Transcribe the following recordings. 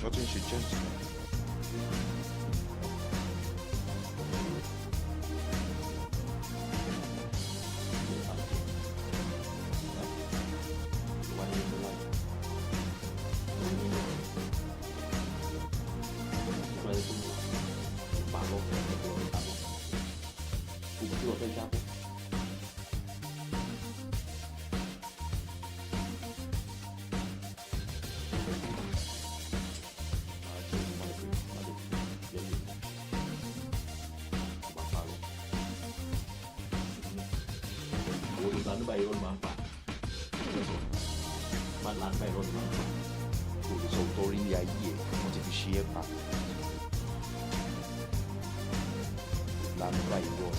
调整时间。Lalu Bayron mampat. Malan Bayron mampat. 我手多人家也，我这个写法，难怪我，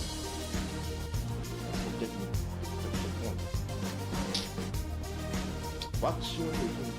我这里这样，What's your reason?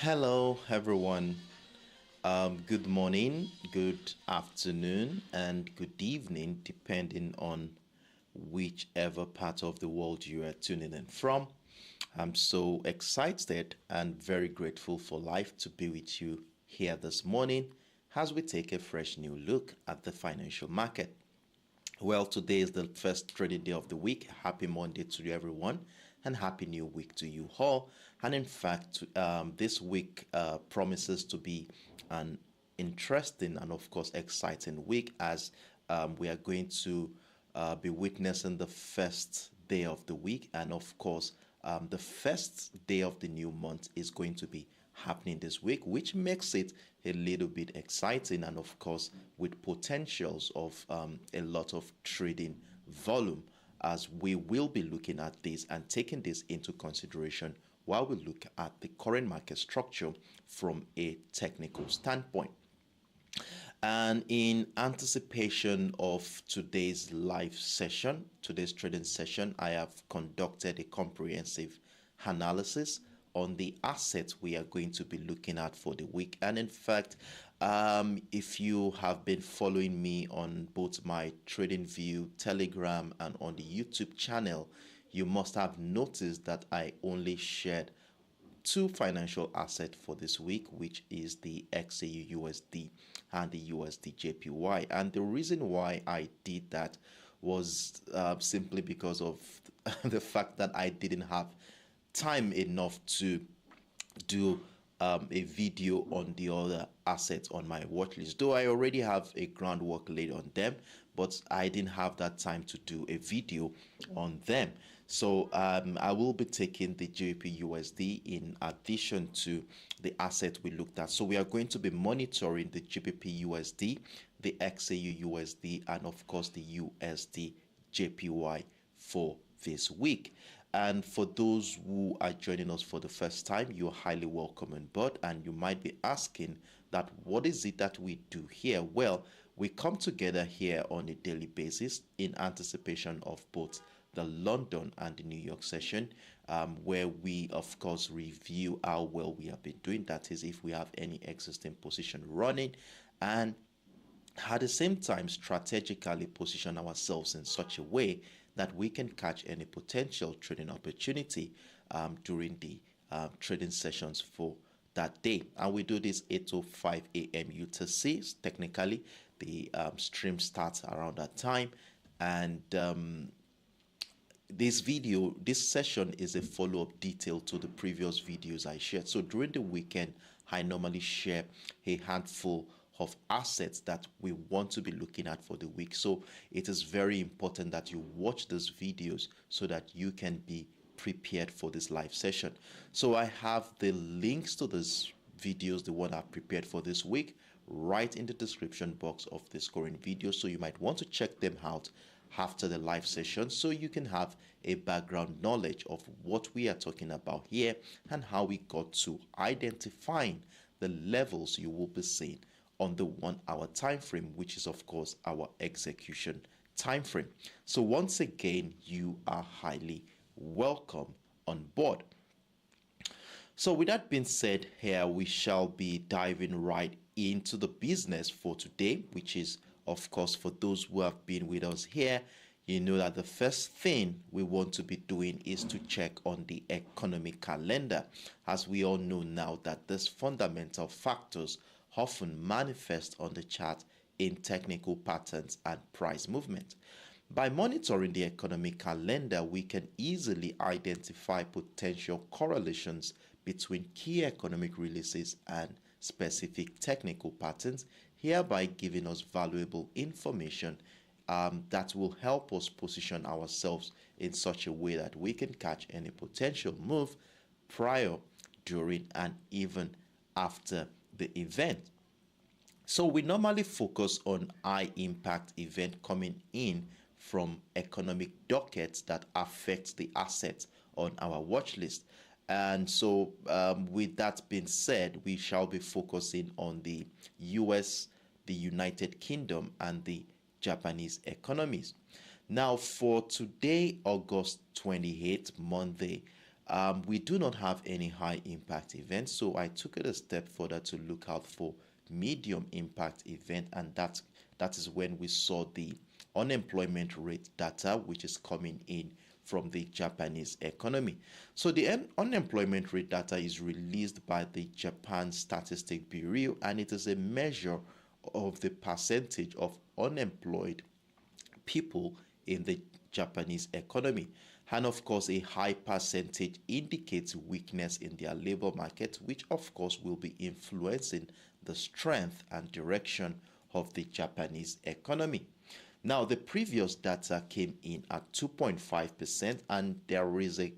Hello, everyone. Good morning, good afternoon, and good evening, depending on whichever part of the world you are tuning in from. I'm so excited and very grateful for life to be with you here this morning as we take a fresh new look at the financial market. Well, today is the first trading day of the week. Happy Monday to everyone, and happy new week to you all. And in fact, this week promises to be an interesting and, of course, exciting week as we are going to be witnessing the first day of the week, and of course, the first day of the new month is going to be happening this week, which makes it a little bit exciting and, of course, with potentials of a lot of trading volume, as we will be looking at this and taking this into consideration while we look at the current market structure from a technical standpoint. And in anticipation of today's live session, today's trading session, I have conducted a comprehensive analysis on the assets we are going to be looking at for the week. And in fact, if you have been following me on both my TradingView, Telegram, and on the YouTube channel, you must have noticed that I only shared two financial assets for this week, which is the XAUUSD and the USDJPY. And the reason why I did that was simply because of the fact that I didn't have time enough to do a video on the other assets on my watch list, though I already have a groundwork laid on them, but I didn't have that time to do a video on them. So I will be taking the GBPUSD in addition to the asset we looked at. So we are going to be monitoring the GBPUSD, the XAUUSD, and of course the USDJPY for this week. And for those who are joining us for the first time, you're highly welcome on board, and you might be asking that what is it that we do here? Well, we come together here on a daily basis in anticipation of both the London and the New York session, where we of course review how well we have been doing, that is if we have any existing position running, and at the same time strategically position ourselves in such a way that we can catch any potential trading opportunity during the trading sessions for that day. And we do this 8:05 AM UTC. Technically, the stream starts around that time, and this session is a follow-up detail to the previous videos I shared. So during the weekend, I normally share a handful of assets that we want to be looking at for the week. So it is very important that you watch these videos so that you can be prepared for this live session. So I have the links to these videos, the one I've prepared for this week, right in the description box of this current video. So you might want to check them out after the live session so you can have a background knowledge of what we are talking about here and how we got to identifying the levels you will be seeing on the 1 hour time frame, which is of course our execution time frame. So once again, you are highly welcome on board. So with that being said, here we shall be diving right into the business for today, which is of course for those who have been with us here, you know that the first thing we want to be doing is to check on the economic calendar, as we all know now that these fundamental factors often manifest on the chart in technical patterns and price movement. By monitoring the economic calendar, we can easily identify potential correlations between key economic releases and specific technical patterns, hereby giving us valuable information that will help us position ourselves in such a way that we can catch any potential move prior, during, and even after the event. So we normally focus on high impact event coming in from economic dockets that affect the assets on our watch list. And so with that being said, we shall be focusing on the US, the United Kingdom, and the Japanese economies. Now for today, August 28th, Monday, we do not have any high impact events, so I took it a step further to look out for medium impact event, and that is when we saw the unemployment rate data, which is coming in from the Japanese economy. So the unemployment rate data is released by the Japan Statistic Bureau, and it is a measure of the percentage of unemployed people in the Japanese economy. And of course, a high percentage indicates weakness in their labor market, which of course will be influencing the strength and direction of the Japanese economy. Now, the previous data came in at 2.5%, and there is a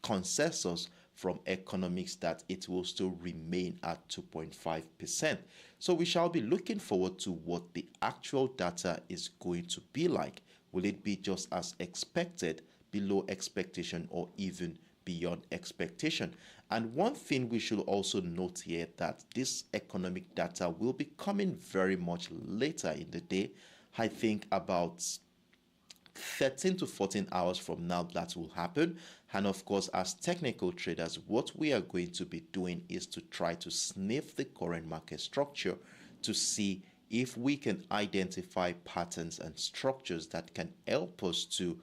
consensus from economics that it will still remain at 2.5%. So we shall be looking forward to what the actual data is going to be like. Will it be just as expected, below expectation, or even beyond expectation? And one thing we should also note here, that this economic data will be coming very much later in the day. I think about 13 to 14 hours from now that will happen. And of course, as technical traders, what we are going to be doing is to try to sniff the current market structure to see if we can identify patterns and structures that can help us to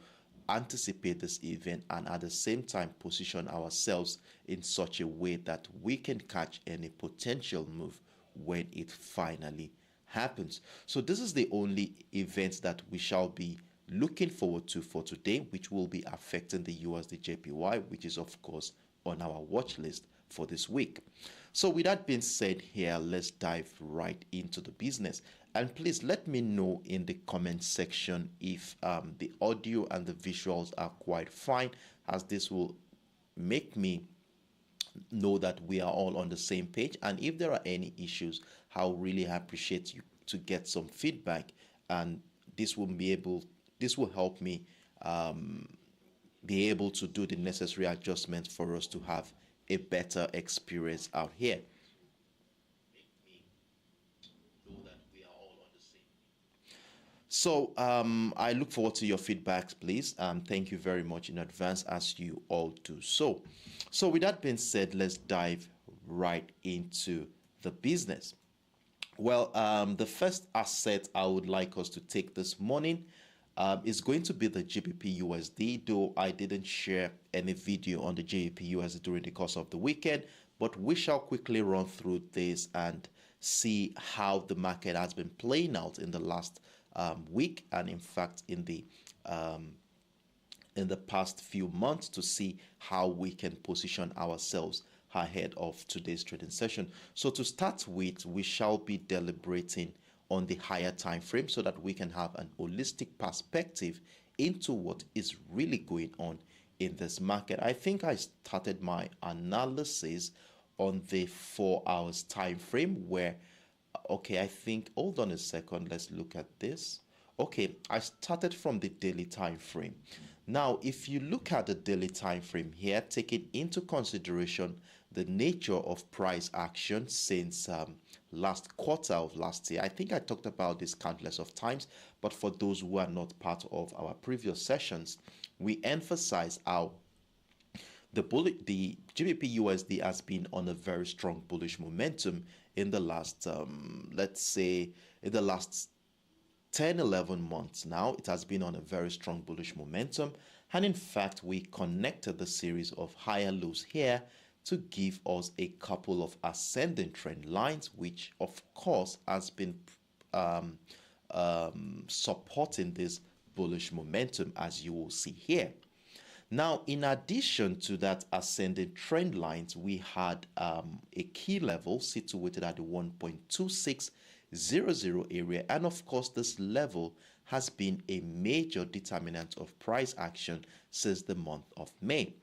anticipate this event, and at the same time position ourselves in such a way that we can catch any potential move when it finally happens. So this is the only event that we shall be looking forward to for today, which will be affecting the USDJPY, which is of course on our watch list for this week. So with that being said here, let's dive right into the business. And please let me know in the comment section if the audio and the visuals are quite fine, as this will make me know that we are all on the same page. And if there are any issues, I'll really appreciate you to get some feedback, and this will help me be able to do the necessary adjustments for us to have a better experience out here. So I look forward to your feedbacks, please. Thank you very much in advance, as you all do so. So with that being said, let's dive right into the business. Well, the first asset I would like us to take this morning is going to be the GBPUSD, though I didn't share any video on the GBPUSD during the course of the weekend, but we shall quickly run through this and see how the market has been playing out in the last week, and in fact in the past few months, to see how we can position ourselves ahead of today's trading session. So to start with, we shall be deliberating on the higher time frame so that we can have an holistic perspective into what is really going on in this market. I think I started my analysis on the 4 hours time frame where, okay, I think, hold on a second, let's look at this. Okay, I started from the daily time frame. Now, if you look at the daily time frame here, taking into consideration the nature of price action since last quarter of last year, I think I talked about this countless of times, but for those who are not part of our previous sessions, we emphasize how the GBPUSD has been on a very strong bullish momentum in the last, let's say, in the last 10-11 months now. It has been on a very strong bullish momentum, and in fact we connected the series of higher lows here to give us a couple of ascending trend lines, which of course has been supporting this bullish momentum, as you will see here. Now, in addition to that ascending trend lines, we had a key level situated at the 1.2600 area, and of course this level has been a major determinant of price action since the month of May.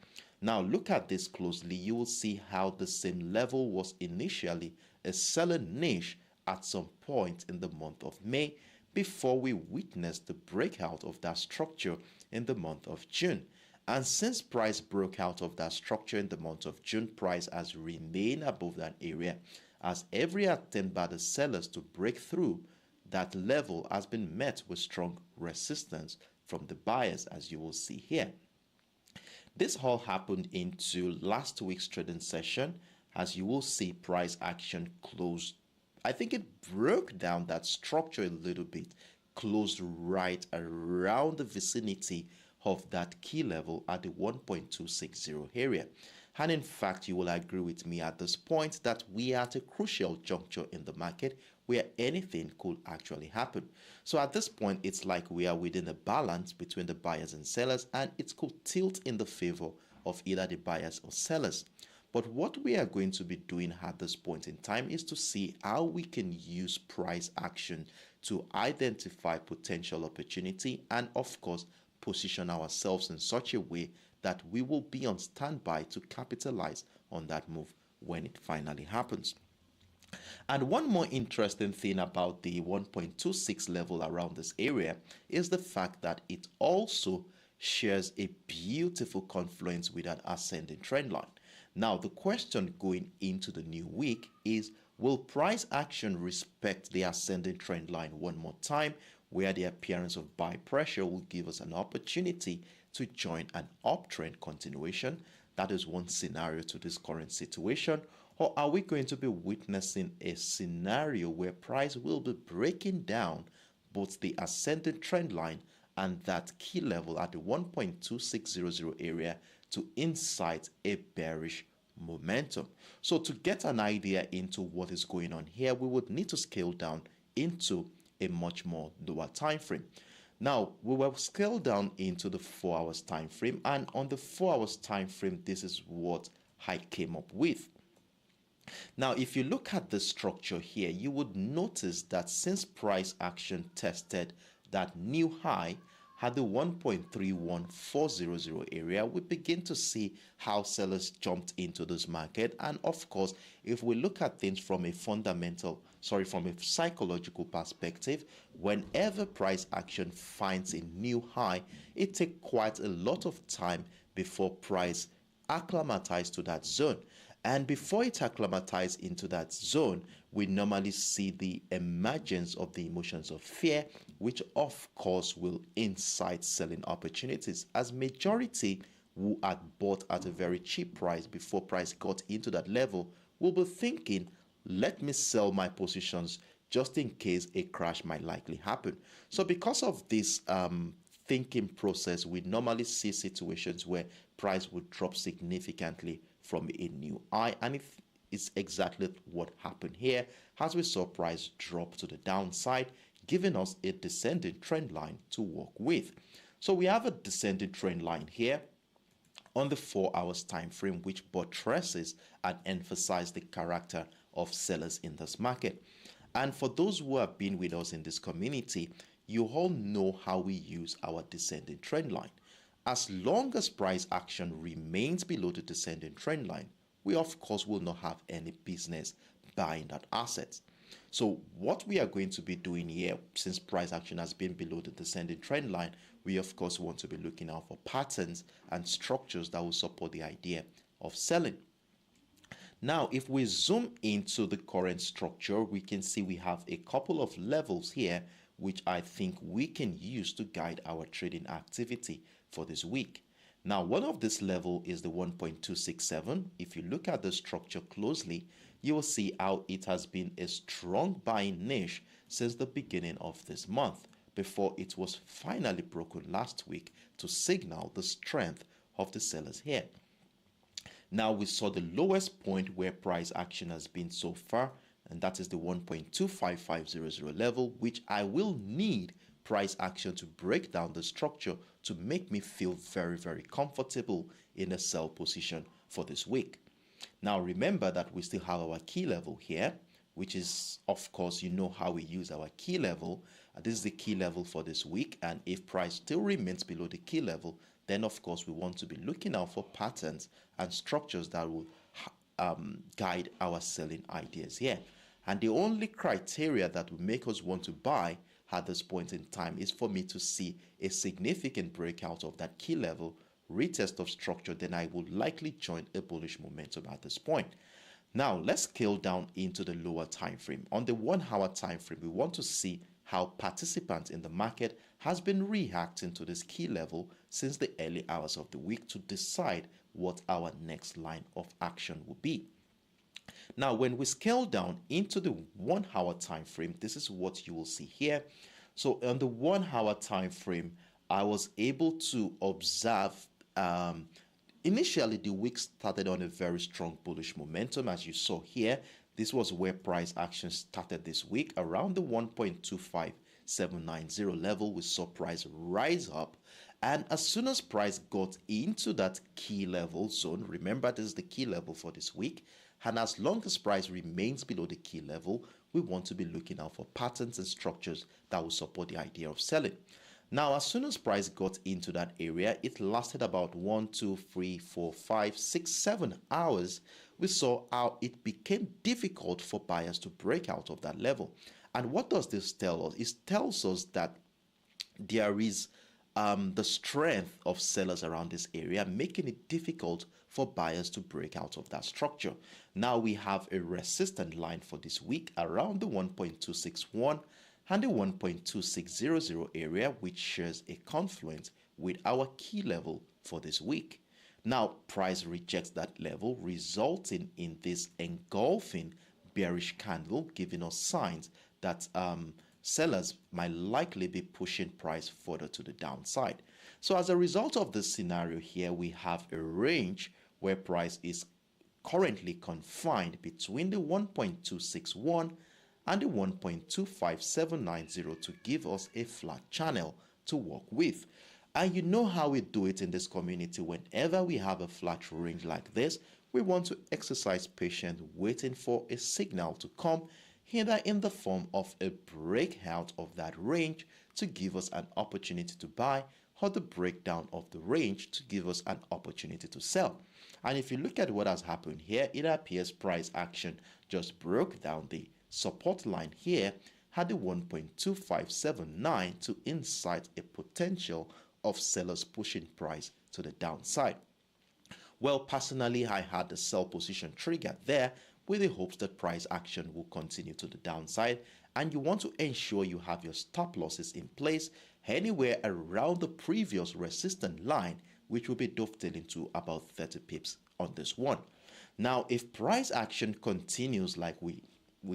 Now look at this closely. You will see how the same level was initially a selling niche at some point in the month of May, before we witnessed the breakout of that structure in the month of June. And since price broke out of that structure in the month of June, price has remained above that area, as every attempt by the sellers to break through that level has been met with strong resistance from the buyers, as you will see here. This all happened into last week's trading session. As you will see, price action closed. I think it broke down that structure a little bit, closed right around the vicinity of that key level at the 1.260 area. And in fact, you will agree with me at this point that we are at a crucial juncture in the market where anything could actually happen. So at this point, it's like we are within a balance between the buyers and sellers, and it could tilt in the favor of either the buyers or sellers. But what we are going to be doing at this point in time is to see how we can use price action to identify potential opportunity and, of course, position ourselves in such a way that we will be on standby to capitalize on that move when it finally happens. And one more interesting thing about the 1.26 level around this area is the fact that it also shares a beautiful confluence with an ascending trend line. Now, the question going into the new week is, will price action respect the ascending trend line one more time, where the appearance of buy pressure will give us an opportunity to join an uptrend continuation? That is one scenario to this current situation. Or are we going to be witnessing a scenario where price will be breaking down both the ascending trend line and that key level at the 1.2600 area to incite a bearish momentum? So to get an idea into what is going on here, we would need to scale down into a much more lower time frame. Now, we will scale down into the 4 hours time frame, and on the 4 hours time frame, this is what I came up with. Now, if you look at the structure here, you would notice that since price action tested that new high at the 1.31400 area, we begin to see how sellers jumped into this market. And of course, if we look at things from a from a psychological perspective, whenever price action finds a new high, it takes quite a lot of time before price acclimatizes to that zone. And before it acclimatizes into that zone, we normally see the emergence of the emotions of fear, which of course will incite selling opportunities, as majority who had bought at a very cheap price before price got into that level will be thinking, let me sell my positions just in case a crash might likely happen. So because of this thinking process, we normally see situations where price would drop significantly from a new high, and it's exactly what happened here as we saw price drop to the downside, giving us a descending trend line to work with. So we have a descending trend line here on the 4 hours time frame, which buttresses and emphasizes the character of sellers in this market. And for those who have been with us in this community, you all know how we use our descending trend line. As long as price action remains below the descending trend line, we of course will not have any business buying that asset. So what we are going to be doing here, since price action has been below the descending trend line, we of course want to be looking out for patterns and structures that will support the idea of selling. Now, if we zoom into the current structure, we can see we have a couple of levels here, which I think we can use to guide our trading activity for this week. Now, one of this level is the 1.267. If you look at the structure closely, you will see how it has been a strong buying niche since the beginning of this month, before it was finally broken last week to signal the strength of the sellers here. Now we saw the lowest point where price action has been so far, and that is the 1.25500 level, which I will need price action to break down the structure to make me feel very, very comfortable in a sell position for this week. Now remember that we still have our key level here, which is, of course, you know how we use our key level. This is the key level for this week, and if price still remains below the key level, then of course we want to be looking out for patterns and structures that will guide our selling ideas here. And the only criteria that will make us want to buy at this point in time is for me to see a significant breakout of that key level, retest of structure, then I will likely join a bullish momentum at this point. Now let's scale down into the lower time frame. On the 1 hour time frame, we want to see how participants in the market has been reacting to this key level since the early hours of the week to decide what our next line of action will be. Now, when we scale down into the 1 hour time frame, this is what you will see here. So on the 1 hour time frame, I was able to observe initially the week started on a very strong bullish momentum, as you saw here. This was where price action started this week around the 1.25790 level. We saw price rise up, and as soon as price got into that key level zone, remember this is the key level for this week, and as long as price remains below the key level, we want to be looking out for patterns and structures that will support the idea of selling. Now, as soon as price got into that area, it lasted about 1, 2, 3, 4, 5, 6, 7 hours. We saw how it became difficult for buyers to break out of that level. And what does this tell us? It tells us that there is the strength of sellers around this area, making it difficult for buyers to break out of that structure. Now we have a resistant line for this week around the 1.261 and the 1.2600 area, which shares a confluence with our key level for this week. Now, price rejects that level, resulting in this engulfing bearish candle, giving us signs that sellers might likely be pushing price further to the downside. So as a result of this scenario here, we have a range where price is currently confined between the 1.261 and the 1.25790 to give us a flat channel to work with. And you know how we do it in this community. Whenever we have a flat range like this, we want to exercise patience, waiting for a signal to come, either in the form of a breakout of that range to give us an opportunity to buy, or the breakdown of the range to give us an opportunity to sell. And if you look at what has happened here, it appears price action just broke down the support line here, had the 1.2579 to incite a potential of sellers pushing price to the downside. Well, personally, I had the sell position triggered there with the hopes that price action will continue to the downside, and you want to ensure you have your stop losses in place anywhere around the previous resistance line, which will be dovetailing to about 30 pips on this one. Now, if price action continues like we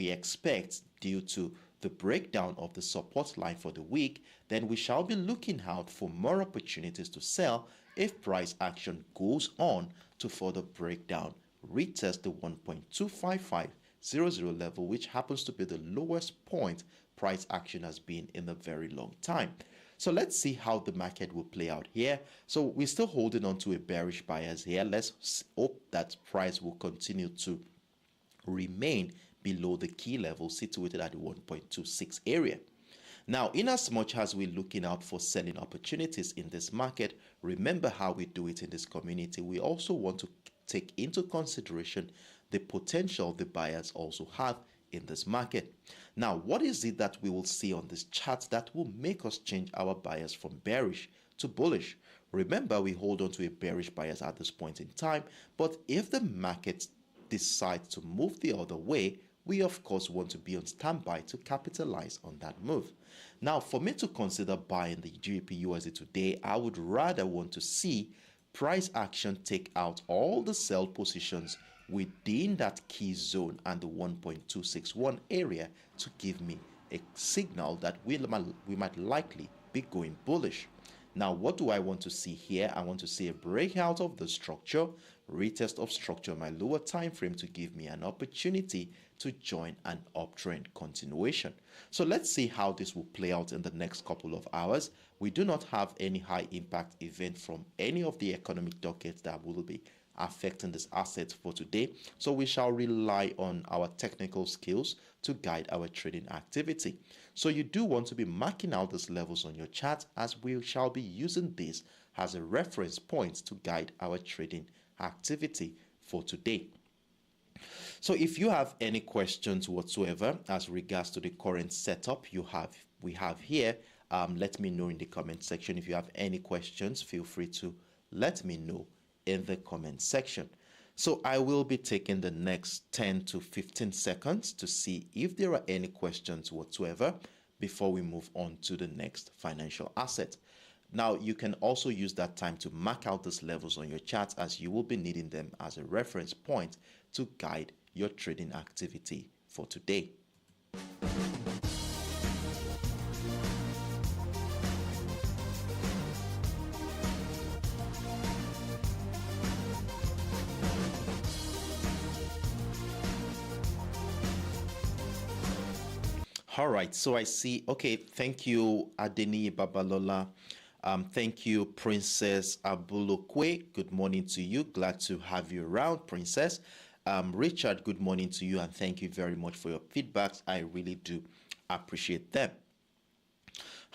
expect due to the breakdown of the support line for the week, then we shall be looking out for more opportunities to sell if price action goes on to further break down, retest the 1.25500 level, which happens to be the lowest point price action has been in a very long time. So let's see how the market will play out here. So we're still holding on to a bearish bias here. Let's hope that price will continue to remain below the key level situated at the 1.26 area. Now, in as much as we're looking out for selling opportunities in this market, remember how we do it in this community. We also want to take into consideration the potential the buyers also have in this market. Now, what is it that we will see on this chart that will make us change our bias from bearish to bullish? Remember, we hold on to a bearish bias at this point in time, but if the market decides to move the other way, we of course want to be on standby to capitalize on that move. Now, for me to consider buying the GBPUSD today, I would rather want to see price action take out all the sell positions within that key zone and the 1.261 area to give me a signal that we might likely be going bullish. Now, what do I want to see here? I want to see a breakout of the structure, retest of structure, my lower time frame to give me an opportunity to join an uptrend continuation. So let's see how this will play out in the next couple of hours. We do not have any high impact event from any of the economic dockets that will be affecting this asset for today, so we shall rely on our technical skills to guide our trading activity. So you do want to be marking out these levels on your chart, as we shall be using this as a reference point to guide our trading activity for today. So if you have any questions whatsoever as regards to the current setup we have here, let me know in the comment section. If you have any questions, feel free to let me know in the comment section. So I will be taking the next 10 to 15 seconds to see if there are any questions whatsoever before we move on to the next financial asset. Now, you can also use that time to mark out these levels on your chart, as you will be needing them as a reference point to guide your trading activity for today. All right, so I see. Okay, thank you, Adeni Babalola. Thank you, Princess Abulokwe. Good morning to you. Glad to have you around, Princess. Richard, good morning to you, and thank you very much for your feedbacks. I really do appreciate them.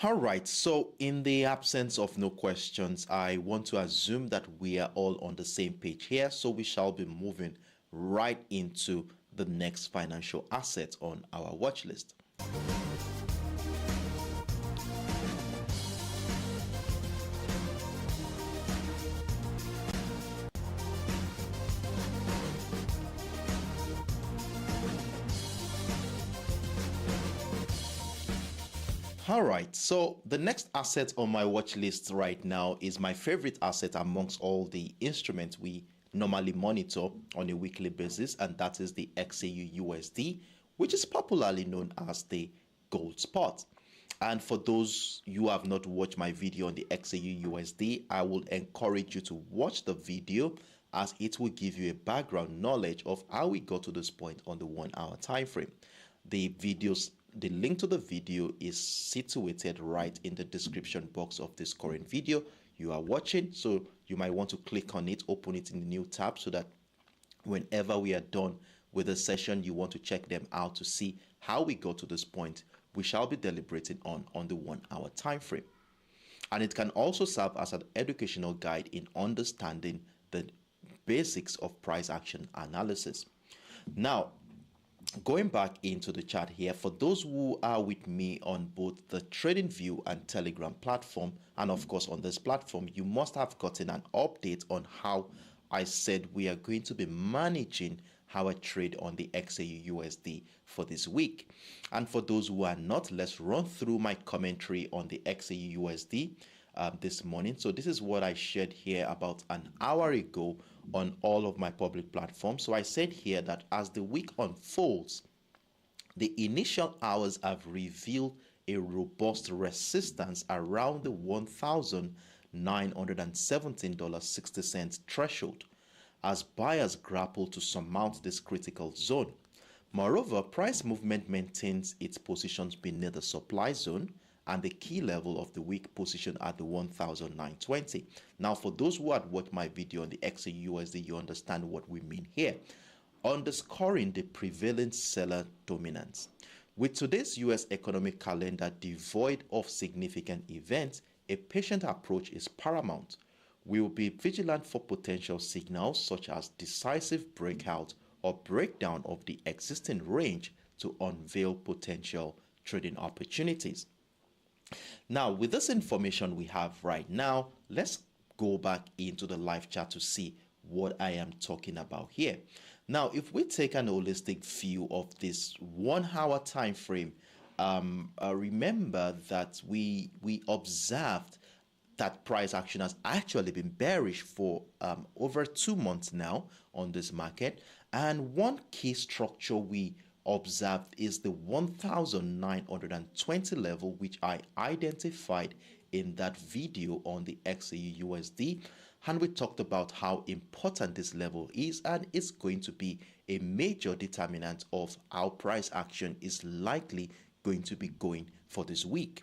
All right, so in the absence of no questions, I want to assume that we are all on the same page here, so we shall be moving right into the next financial asset on our watch list. All right, so the next asset on my watch list right now is my favorite asset amongst all the instruments we normally monitor on a weekly basis, and that is the XAUUSD, which is popularly known as the gold spot. And for those you have not watched my video on the XAUUSD, I will encourage you to watch the video, as it will give you a background knowledge of how we got to this point on the 1 hour time frame. The link to the video is situated right in the description box of this current video you are watching, so you might want to click on it, open it in the new tab, so that whenever we are done with the session, you want to check them out to see how we got to this point we shall be deliberating on the 1 hour time frame. And it can also serve as an educational guide in understanding the basics of price action analysis. Now, going back into the chart here, for those who are with me on both the TradingView and Telegram platform, and of course on this platform, you must have gotten an update on how I said we are going to be managing our trade on the XAUUSD for this week. And for those who are not, let's run through my commentary on the XAUUSD this morning. So this is what I shared here about an hour ago on all of my public platforms. So I said here that as the week unfolds, the initial hours have revealed a robust resistance around the $1,917.60 threshold, as buyers grapple to surmount this critical zone. Moreover, price movement maintains its positions beneath the supply zone and the key level of the week position at the 1,920. Now, for those who had watched my video on the XAUUSD, you understand what we mean here, underscoring the prevailing seller dominance. With today's US economic calendar devoid of significant events, a patient approach is paramount. We will be vigilant for potential signals such as decisive breakout or breakdown of the existing range to unveil potential trading opportunities. Now, with this information we have right now, let's go back into the live chart to see what I am talking about here. Now, if we take an holistic view of this 1 hour time frame, remember that we observed that price action has actually been bearish for over 2 months now on this market. And one key structure we observed is the 1,920 level, which I identified in that video on the XAUUSD. And we talked about how important this level is, and it's going to be a major determinant of how price action is likely going to be going for this week.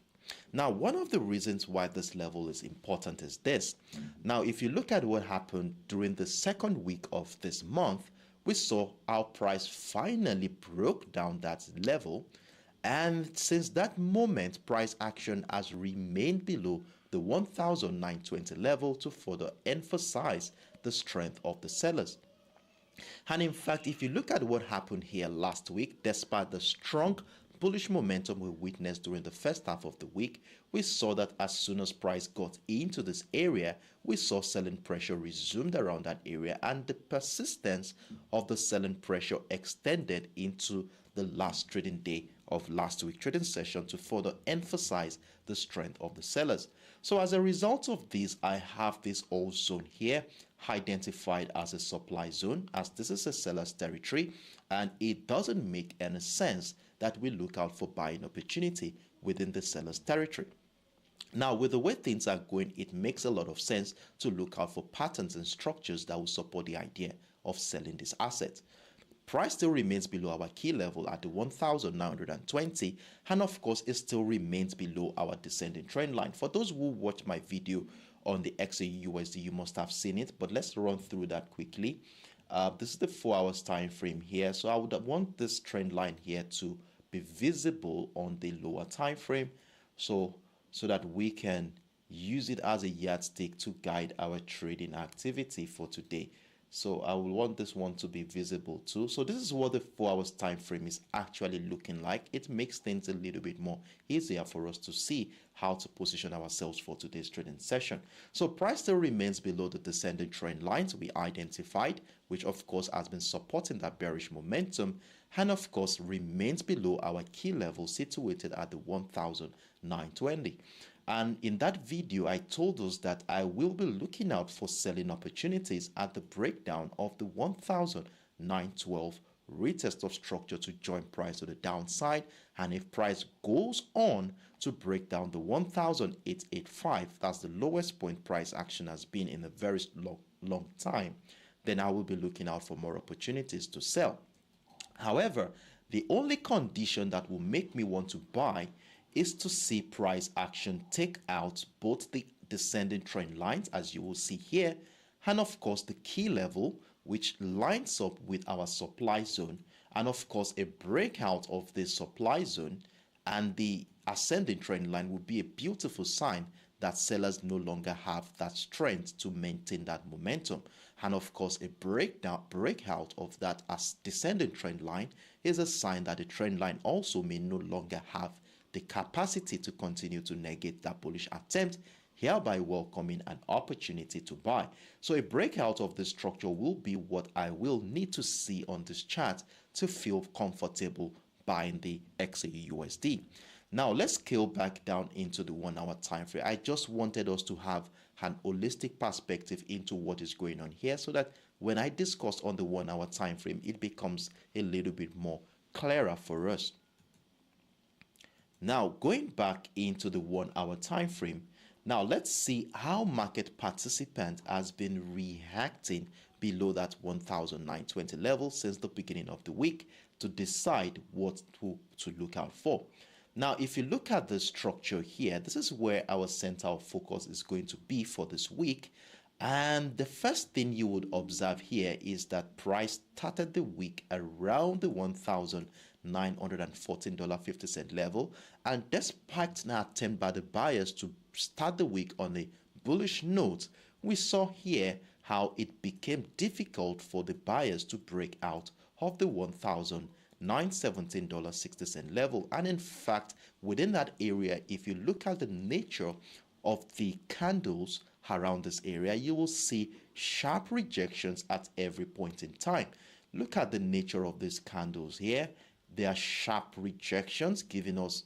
Now, one of the reasons why this level is important is this. Now, if you look at what happened during the second week of this month, we saw our price finally broke down that level. And since that moment, price action has remained below the 1,920 level to further emphasize the strength of the sellers. And in fact, if you look at what happened here last week, despite the strong bullish momentum we witnessed during the first half of the week, we saw that as soon as price got into this area, we saw selling pressure resumed around that area, and the persistence of the selling pressure extended into the last trading day of last week's trading session to further emphasize the strength of the sellers. So as a result of this, I have this old zone here identified as a supply zone, as this is a seller's territory, and it doesn't make any sense that we look out for buying opportunity within the seller's territory. Now, with the way things are going, it makes a lot of sense to look out for patterns and structures that will support the idea of selling this asset. Price still remains below our key level at the 1,920, and of course it still remains below our descending trend line. For those who watch my video on the XAUUSD, you must have seen it, but let's run through that quickly. This is the 4 hours time frame here, so I would want this trend line here to be visible on the lower time frame, so that we can use it as a yardstick to guide our trading activity for today. So I will want this one to be visible too. So this is what the 4 hours time frame is actually looking like. It makes things a little bit more easier for us to see how to position ourselves for today's trading session. So price still remains below the descending trend lines we identified, which of course has been supporting that bearish momentum, and of course remains below our key level situated at the 1,920. And in that video, I told us that I will be looking out for selling opportunities at the breakdown of the 1,912 retest of structure to join price to the downside. And if price goes on to break down the 1,885, that's the lowest point price action has been in a very long time, then I will be looking out for more opportunities to sell. However, the only condition that will make me want to buy is to see price action take out both the descending trend lines, as you will see here, and of course the key level, which lines up with our supply zone, and of course a breakout of this supply zone and the ascending trend line would be a beautiful sign that sellers no longer have that strength to maintain that momentum. And of course a breakout of that as descending trend line is a sign that the trend line also may no longer have the capacity to continue to negate that bullish attempt, hereby welcoming an opportunity to buy. So a breakout of this structure will be what I will need to see on this chart to feel comfortable buying the XAUUSD. Now let's scale back down into the 1 hour time frame. I just wanted us to have an holistic perspective into what is going on here, so that when I discuss on the 1 hour time frame, it becomes a little bit more clearer for us. Now, going back into the 1 hour time frame, now let's see how market participant has been reacting below that 1,920 level since the beginning of the week to decide what to look out for. Now, if you look at the structure here, this is where our center of focus is going to be for this week. And the first thing you would observe here is that price started the week around the $1,914.50 level, and despite an attempt by the buyers to start the week on a bullish note, we saw here how it became difficult for the buyers to break out of the $1,917.60 level. And in fact, within that area, if you look at the nature of the candles around this area, you will see sharp rejections at every point in time. Look at the nature of these candles here. They are sharp rejections, giving us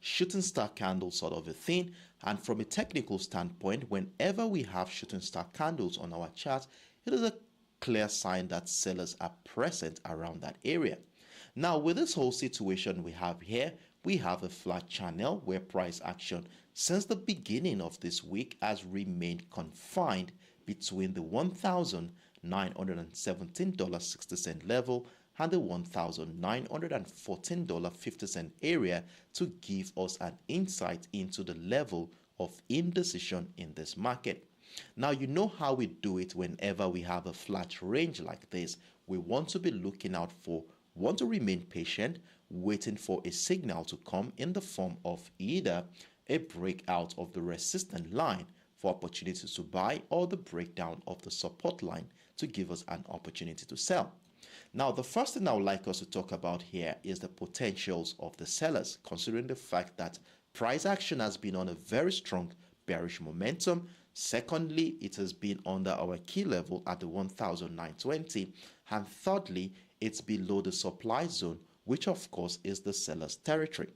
shooting star candle sort of a thing. And from a technical standpoint, whenever we have shooting star candles on our chart, it is a clear sign that sellers are present around that area. Now, with this whole situation we have here, we have a flat channel where price action since the beginning of this week has remained confined between the $1,917.60 level and the $1,914.50 area to give us an insight into the level of indecision in this market. Now, you know how we do it whenever we have a flat range like this. We want to be looking out for, want to remain patient, waiting for a signal to come in the form of either a breakout of the resistance line for opportunities to buy, or the breakdown of the support line to give us an opportunity to sell. Now, the first thing I would like us to talk about here is the potentials of the sellers, considering the fact that price action has been on a very strong bearish momentum. Secondly, it has been under our key level at the 1,920. And thirdly, it's below the supply zone which of course is the seller's territory.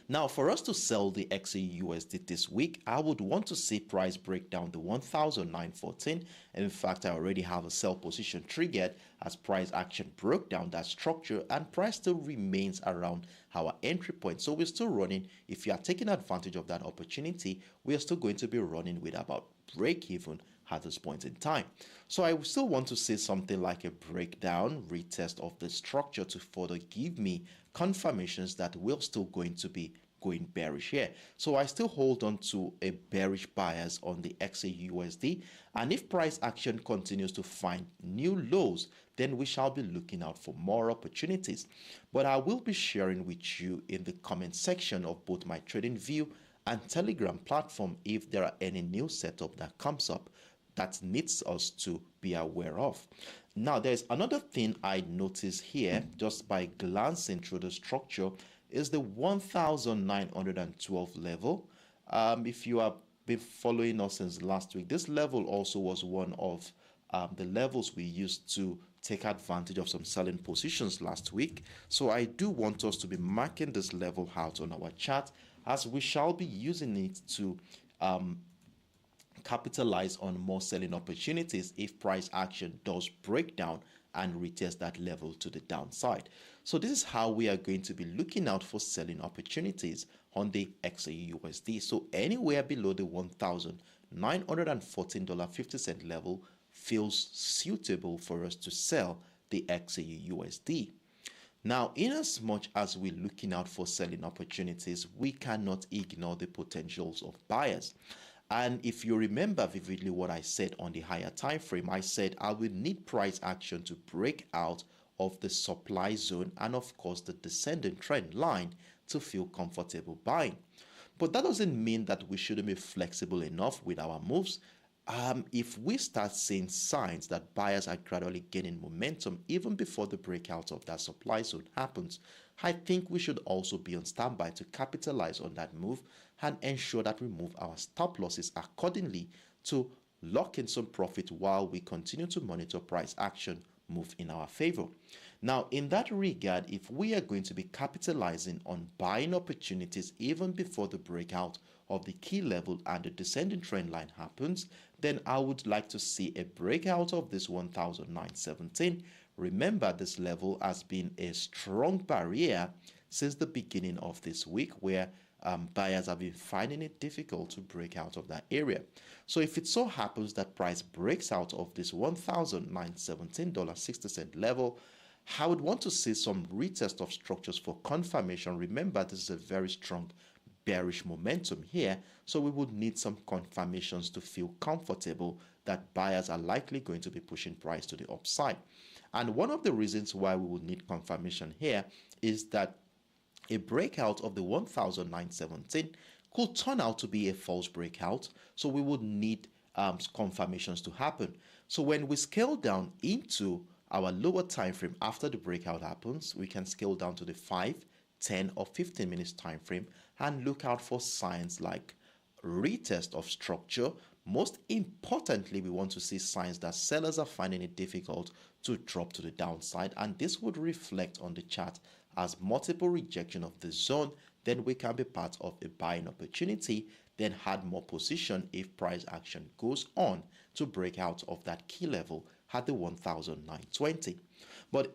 Now, for us to sell the XAUUSD this week, I would want to see price break down the 1,914. In fact, I already have a sell position triggered as price action broke down that structure and price still remains around our entry point. So we're still running. If you are taking advantage of that opportunity, we are still going to be running with about break even at this point in time. So I still want to see something like a breakdown, retest of the structure to further give me confirmations that we're still going to be going bearish here. So I still hold on to a bearish bias on the XAUUSD, and if price action continues to find new lows, then we shall be looking out for more opportunities. But I will be sharing with you in the comment section of both my trading view and Telegram platform if there are any new setup that comes up that needs us to be aware of. Now, there's another thing I notice here just by glancing through the structure is the 1,912 level. If you have been following us since last week, this level also was one of the levels we used to take advantage of some selling positions last week. So I do want us to be marking this level out on our chart, as we shall be using it to capitalize on more selling opportunities if price action does break down and retest that level to the downside. So this is how we are going to be looking out for selling opportunities on the XAUUSD. So anywhere below the $1,914.50 level feels suitable for us to sell the XAUUSD. Now, in as much as we're looking out for selling opportunities, we cannot ignore the potentials of buyers. And if you remember vividly what I said on the higher time frame, I said I will need price action to break out of the supply zone and of course the descending trend line to feel comfortable buying. But that doesn't mean that we shouldn't be flexible enough with our moves. If we start seeing signs that buyers are gradually gaining momentum even before the breakout of that supply zone happens, I think we should also be on standby to capitalize on that move and ensure that we move our stop losses accordingly to lock in some profit while we continue to monitor price action move in our favor. Now, in that regard, if we are going to be capitalizing on buying opportunities even before the breakout of the key level and the descending trend line happens, then I would like to see a breakout of this 1,917. Remember, this level has been a strong barrier since the beginning of this week, where buyers have been finding it difficult to break out of that area. So if it so happens that price breaks out of this $1,917.60 level, I would want to see some retest of structures for confirmation. Remember, this is a very strong bearish momentum here, so we would need some confirmations to feel comfortable that buyers are likely going to be pushing price to the upside. And one of the reasons why we would need confirmation here is that a breakout of the 1,917 could turn out to be a false breakout, so we would need confirmations to happen. So when we scale down into our lower time frame after the breakout happens, we can scale down to the 5, 10 or 15 minutes time frame and look out for signs like retest of structure. Most importantly, we want to see signs that sellers are finding it difficult to drop to the downside, and this would reflect on the chart as multiple rejection of the zone. Then we can be part of a buying opportunity, then add more position if price action goes on to break out of that key level at the 1,920. But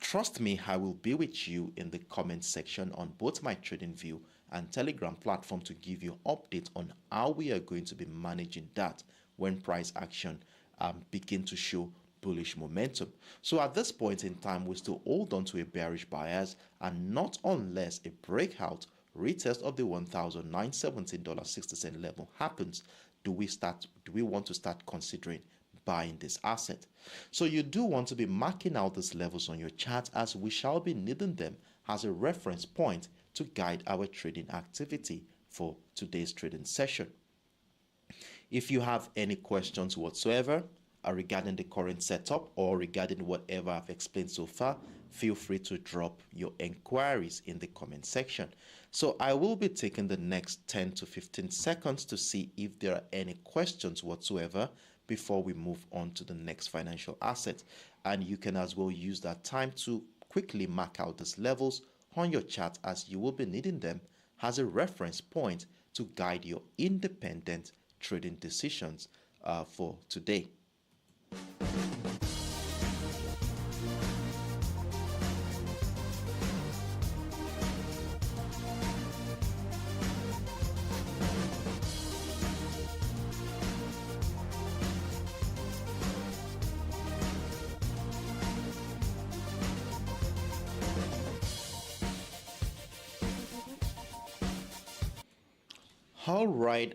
trust me, I will be with you in the comment section on both my trading view and Telegram platform to give you updates on how we are going to be managing that when price action begin to show bullish momentum. So at this point in time, we still hold on to a bearish bias, and not unless a breakout retest of the $1,917.60 level happens do we want to start considering buying this asset. So you do want to be marking out these levels on your chart, as we shall be needing them as a reference point to guide our trading activity for today's trading session. If you have any questions whatsoever regarding the current setup or regarding whatever I've explained so far, feel free to drop your inquiries in the comment section. So I will be taking the next 10 to 15 seconds to see if there are any questions whatsoever before we move on to the next financial asset. And you can as well use that time to quickly mark out these levels on your chart, as you will be needing them as a reference point to guide your independent trading decisions for today.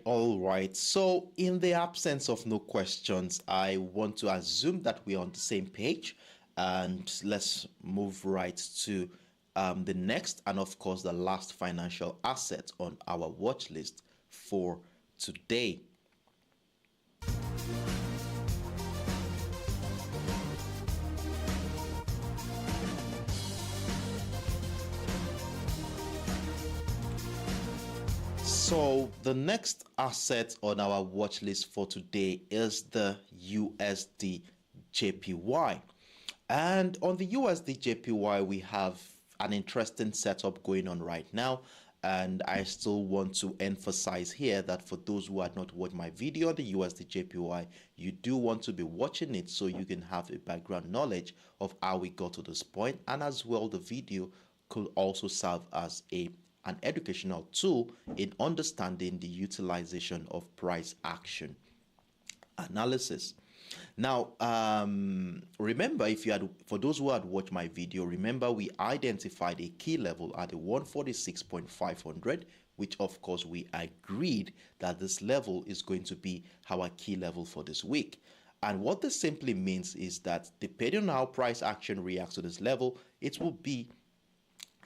All right. So, in the absence of no questions, I want to assume that we're on the same page, and let's move right to the next and, of course, the last financial asset on our watch list for today. So the next asset on our watch list for today is the USDJPY. And on the USDJPY, we have an interesting setup going on right now. And I still want to emphasize here that for those who had not watched my video on the USDJPY, you do want to be watching it so you can have a background knowledge of how we got to this point. And as well, the video could also serve as an educational tool in understanding the utilization of price action analysis. Now, remember, for those who had watched my video, remember we identified a key level at the 146.500, which of course we agreed that this level is going to be our key level for this week. And what this simply means is that depending on how price action reacts to this level, it will be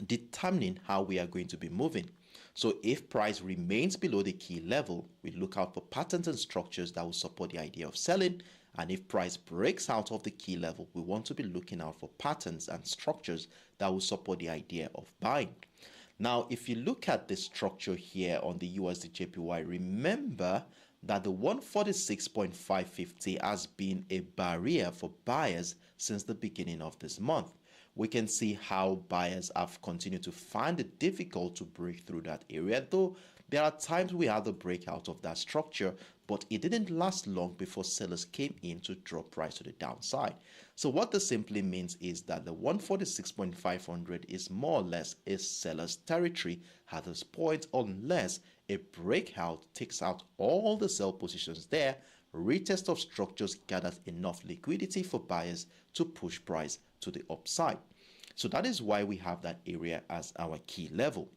determining how we are going to be moving. So if price remains below the key level, we look out for patterns and structures that will support the idea of selling. And if price breaks out of the key level, we want to be looking out for patterns and structures that will support the idea of buying. Now, if you look at the structure here on the USDJPY, remember that the 146.550 has been a barrier for buyers since the beginning of this month. We can see how buyers have continued to find it difficult to break through that area, though there are times we had the breakout of that structure, but it didn't last long before sellers came in to drop price to the downside. So what this simply means is that the 146.500 is more or less a seller's territory at this point, unless a breakout takes out all the sell positions there, retest of structures gathers enough liquidity for buyers to push price to the upside. So that is why we have that area as our key level.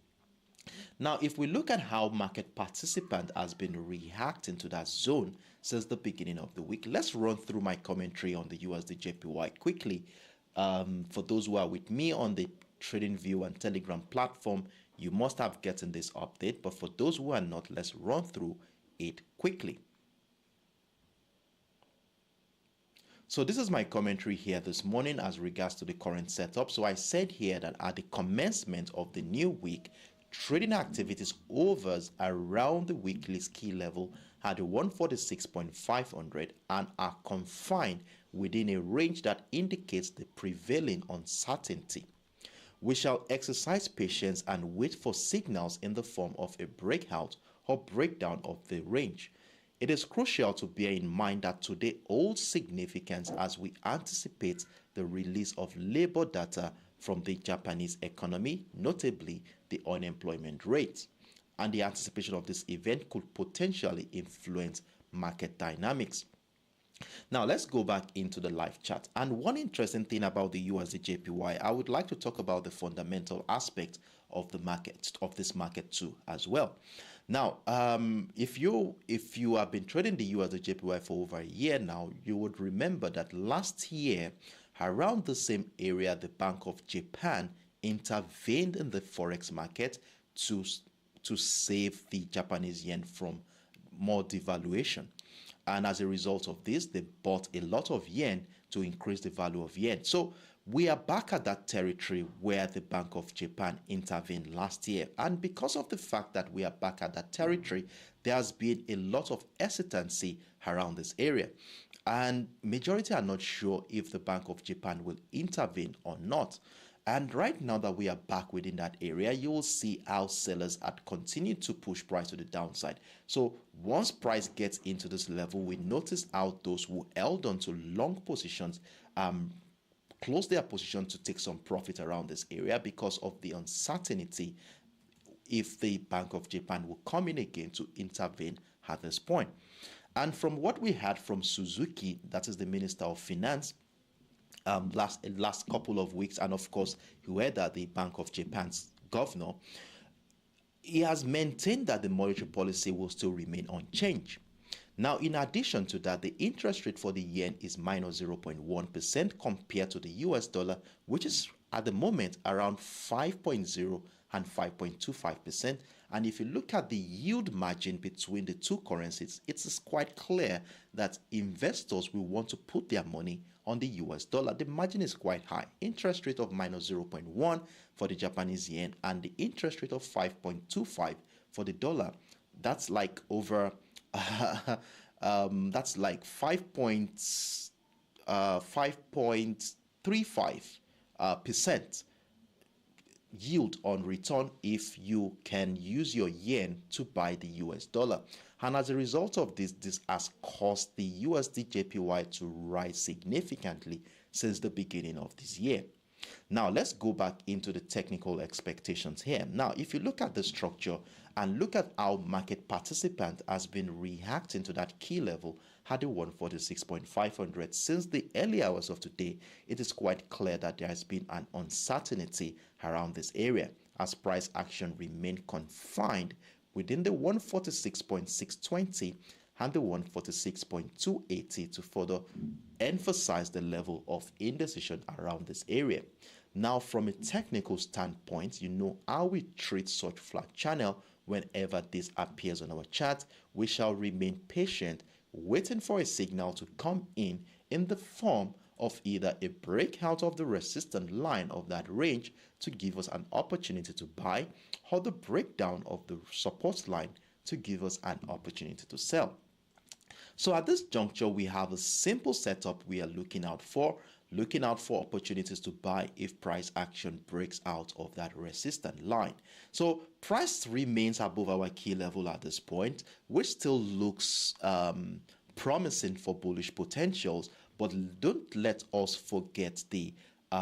Now, if we look at how market participant has been reacting to that zone since the beginning of the week, let's run through my commentary on the USDJPY quickly. For those who are with me on the TradingView and Telegram platform, you must have gotten this update, but for those who are not, let's run through it quickly. So this is my commentary here this morning as regards to the current setup. So I said here that at the commencement of the new week, trading activities hovers around the weekly's key level at the 146.500 and are confined within a range that indicates the prevailing uncertainty. We shall exercise patience and wait for signals in the form of a breakout or breakdown of the range. It is crucial to bear in mind that today holds significance as we anticipate the release of labor data from the Japanese economy, notably the unemployment rate. And the anticipation of this event could potentially influence market dynamics. Now let's go back into the live chat. And one interesting thing about the USDJPY, I would like to talk about the fundamental aspect of the market, of this market too, as well. Now, if you have been trading the USDJPY for over a year now, you would remember that last year, around the same area, the Bank of Japan intervened in the forex market to save the Japanese yen from more devaluation. And as a result of this, they bought a lot of yen to increase the value of yen. So we are back at that territory where the Bank of Japan intervened last year. And because of the fact that we are back at that territory, there has been a lot of hesitancy around this area. And majority are not sure if the Bank of Japan will intervene or not. And right now that we are back within that area, you will see how sellers had continued to push price to the downside. So once price gets into this level, we notice how those who held on to long positions close their position to take some profit around this area because of the uncertainty if the Bank of Japan will come in again to intervene at this point. And from what we heard from Suzuki, that is the Minister of Finance, last couple of weeks, and of course, you heard that the Bank of Japan's governor, he has maintained that the monetary policy will still remain unchanged. Now, in addition to that, the interest rate for the yen is minus 0.1% compared to the US dollar, which is at the moment around 5.0 and 5.25%. And if you look at the yield margin between the two currencies, it is quite clear that investors will want to put their money on the US dollar. The margin is quite high. Interest rate of minus 0.1 for the Japanese yen and the interest rate of 5.25 for the dollar. That's like over that's like 5.35% yield on return if you can use your yen to buy the US dollar. And as a result of this has caused the USDJPY to rise significantly since the beginning of this year. Now, let's go back into the technical expectations here. Now, if you look at the structure and look at how market participant has been reacting to that key level at the 146.500 since the early hours of today, it is quite clear that there has been an uncertainty around this area as price action remained confined within the 146.620 and the 146.280 to further emphasize the level of indecision around this area. Now, from a technical standpoint, you know how we treat such flat channel. Whenever this appears on our chart, we shall remain patient, waiting for a signal to come in the form of either a breakout of the resistance line of that range to give us an opportunity to buy, or the breakdown of the support line to give us an opportunity to sell. So at this juncture, we have a simple setup we are looking out for opportunities to buy if price action breaks out of that resistance line. So price remains above our key level at this point, which still looks promising for bullish potentials, but don't let us forget the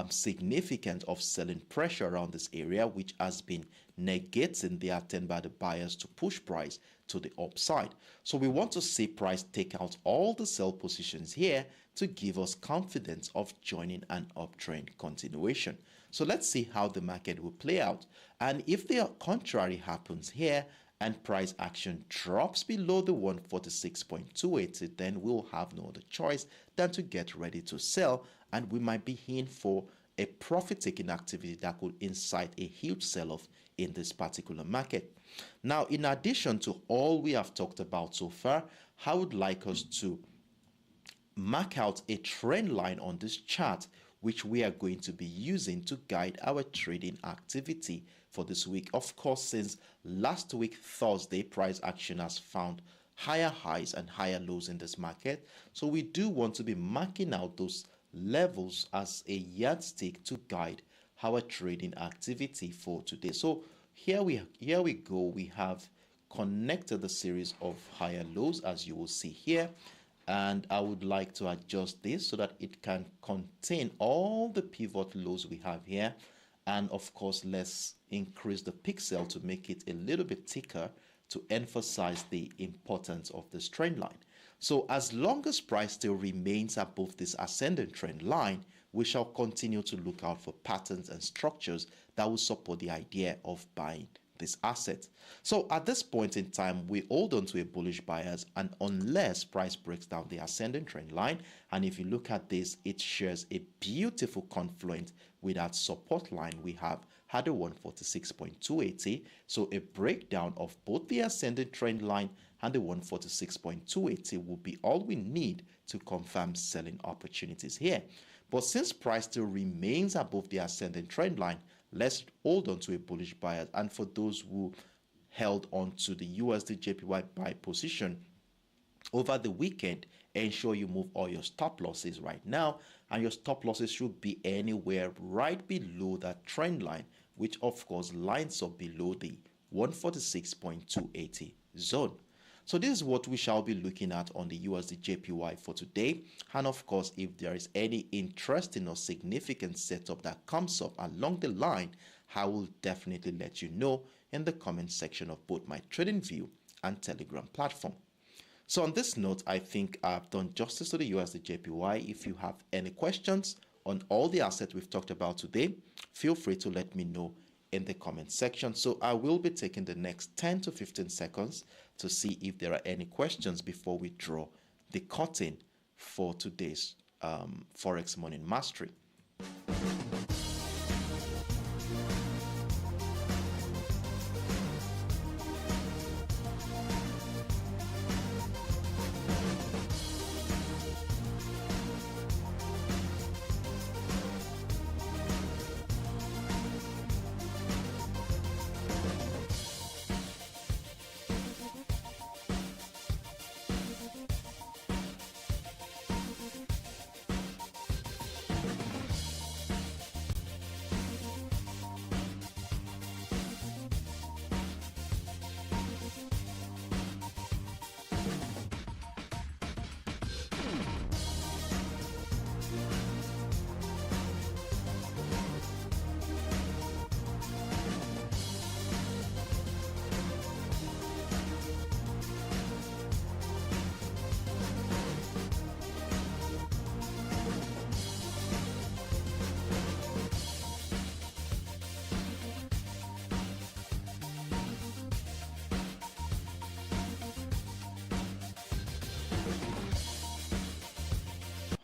significance of selling pressure around this area, which has been negating the attempt by the buyers to push price to the upside. So we want to see price take out all the sell positions here to give us confidence of joining an uptrend continuation. So let's see how the market will play out. And if the contrary happens here and price action drops below the 146.280, then we'll have no other choice than to get ready to sell, and we might be in for a profit-taking activity that could incite a huge sell-off in this particular market. Now, in addition to all we have talked about so far, I would like us to mark out a trend line on this chart, which we are going to be using to guide our trading activity for this week. Of course, since last week, Thursday, price action has found higher highs and higher lows in this market. So we do want to be marking out those levels as a yardstick to guide our trading activity for today. So here we go. We have connected the series of higher lows, as you will see here, and I would like to adjust this so that it can contain all the pivot lows we have here. And of course, let's increase the pixel to make it a little bit thicker to emphasize the importance of this trend line. So as long as price still remains above this ascending trend line, we shall continue to look out for patterns and structures that will support the idea of buying this asset. So at this point in time, we hold on to a bullish bias, and unless price breaks down the ascending trend line, and if you look at this, it shares a beautiful confluence with that support line we have had a 146.280. So a breakdown of both the ascending trend line and the 146.280 will be all we need to confirm selling opportunities here. But since price still remains above the ascending trend line, let's hold on to a bullish bias. And for those who held on to the USDJPY buy position over the weekend, ensure you move all your stop losses right now and your stop losses should be anywhere right below that trend line, which of course lines up below the 146.280 zone. So this is what we shall be looking at on the USDJPY for today. And of course, if there is any interesting or significant setup that comes up along the line, I will definitely let you know in the comment section of both my TradingView and Telegram platform. So on this note, I think I've done justice to the USDJPY. If you have any questions on all the assets we've talked about today, feel free to let me know in the comment section. So I will be taking the next 10 to 15 seconds to see if there are any questions before we draw the curtain for today's Forex Morning Mastery.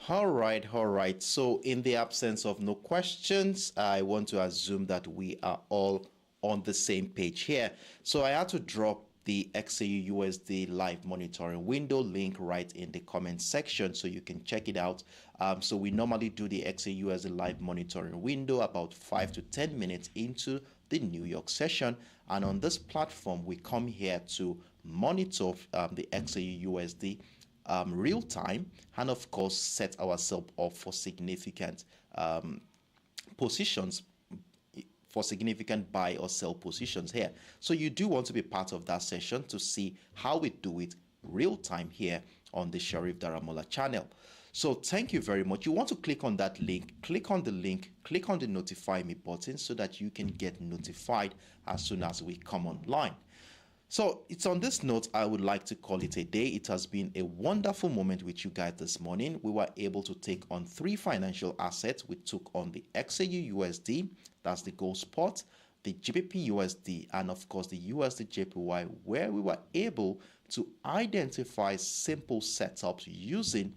All right. So in the absence of no questions, I want to assume that we are all on the same page here. So I had to drop the XAUUSD live monitoring window link right in the comment section so you can check it out. So we normally do the XAUUSD live monitoring window about 5 to 10 minutes into the New York session. And on this platform, we come here to monitor the XAUUSD real time, and of course set ourselves up for significant positions, for significant buy or sell positions here. So you do want to be part of that session to see how we do it real time here on the Sheriff Daramola channel. So thank you very much. You want to click on that link, click on the notify me button so that you can get notified as soon as we come online. So it's on this note, I would like to call it a day. It has been a wonderful moment with you guys this morning. We were able to take on 3 financial assets. We took on the XAUUSD, that's the gold spot, the GBPUSD, and of course the USDJPY, where we were able to identify simple setups using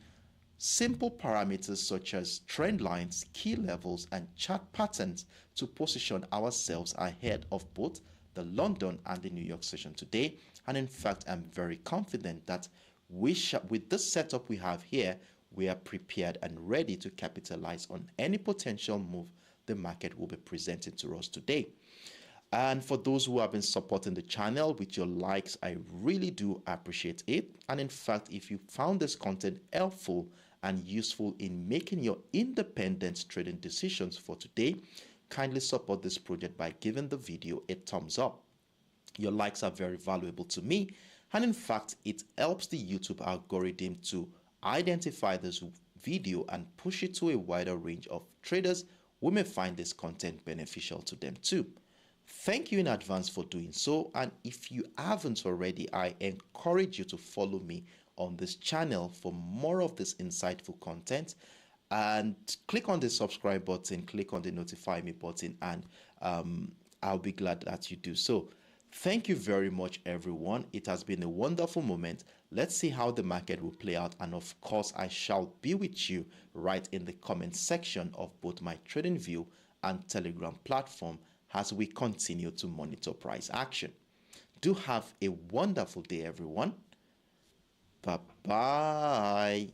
simple parameters such as trend lines, key levels, and chart patterns to position ourselves ahead of both the London and the New York session today. And in fact, I'm very confident that with this setup we have here, we are prepared and ready to capitalize on any potential move the market will be presenting to us today. And for those who have been supporting the channel with your likes, I really do appreciate it. And in fact, if you found this content helpful and useful in making your independent trading decisions for today, kindly support this project by giving the video a thumbs up. Your likes are very valuable to me, and in fact, it helps the YouTube algorithm to identify this video and push it to a wider range of traders who may find this content beneficial to them too. Thank you in advance for doing so, and if you haven't already, I encourage you to follow me on this channel for more of this insightful content. And click on the subscribe button, click on the notify me button, and I'll be glad that you do so. Thank you very much, everyone. It has been a wonderful moment. Let's see how the market will play out. And of course, I shall be with you right in the comment section of both my TradingView and Telegram platform as we continue to monitor price action. Do have a wonderful day, everyone. Bye-bye.